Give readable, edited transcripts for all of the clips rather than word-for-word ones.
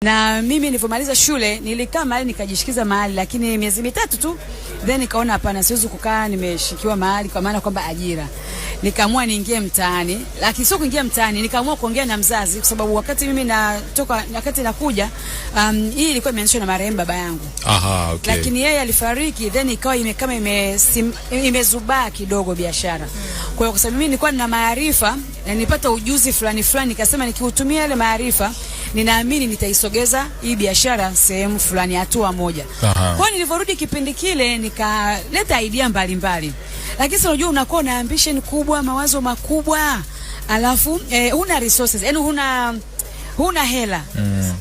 Na mimi nilipomaliza shule nilikaa mahali nikajishikiza mahali, lakini miezi mitatu tu then nikaona hapana, siwezi kukaa nimeshikiwa mahali, kwa maana kwamba ajira. Nikaamua niingie mtaani, lakini sio kuingia mtaani, nikaamua kuongea na mzazi, kwa sababu wakati mimi wakati nakuja hii ilikuwa imeanzishwa na marehemu baba yangu. Aha, okay. Lakini yeye alifariki, then ikawa kama imezubaa kidogo biashara. Kwa hiyo kwa sababu mimi nilikuwa nina maarifa na nilipata ujuzi fulani, nikasema nikiutumia ile maarifa ninaamini nitaisogeza hii biashara sehemu fulani, hatua moja. Kwa hiyo nilivorudi kipindi kile nikaleta idea mbalimbali. Lakini sasa unajua unakuwa na ambition kubwa, mawazo makubwa, alafu huna resources, yani huna hela.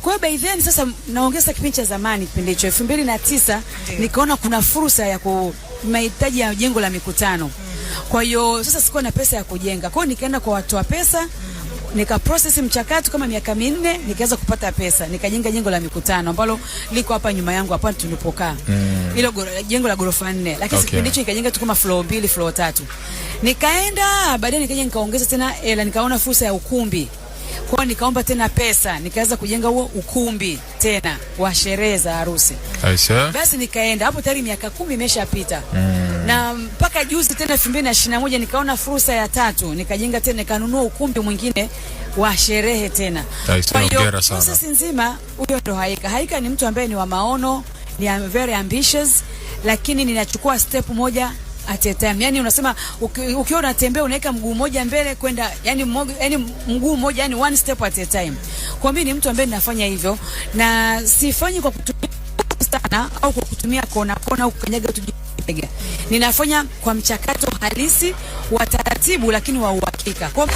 Kwa hiyo by then sasa naongeza kipindi cha zamani, kipindi hicho 2009 nikaona kuna fursa ya mahitaji ya jengo la mikutano. Kwa hiyo sasa sikuwa na pesa ya kujenga. Kwa hiyo nikaenda kwa watu wa pesa, nika process mchakato kama miaka 4, nikaweza kupata pesa, nikajenga jengo la mikutano ambalo liko hapa nyuma yangu hapa tulipokaa. Hilo jengo la ghorofa 4, lakini kipindi hicho nikajenga tu kama floor 2, floor 3. Nikaenda baadaye nikaja nikaongeza tena hela, nikaona fursa ya ukumbi. Kwa hiyo nikaomba tena pesa, nikaweza kujenga huo ukumbi tena wa sherehe za harusi. Basi nikaenda hapo, tayari miaka 10 imeshapita. Na mpaka juzi tena 2021 nikaona fursa ya 3, nikajenga tena, nikanunua ukumbi mwingine wa sherehe tena. Kwa hiyo sasa nzima huyo ndo Haika. Haika ni mtu ambaye ni wa maono, ni very ambitious, lakini ninachukua step moja at a time. Yani unasema ukiwa unatembea unaweka mguu mmoja mbele kwenda, yani mguu mmoja, yani one step at a time. Kwa mimi ni mtu ambaye ninafanya hivyo, na sifanyi kwa kutumia sana au kwa kutumia kona au kukanyaga tu. Ninafanya kwa mchakato halisi wa taratibu, lakini wa uhakika. Kwa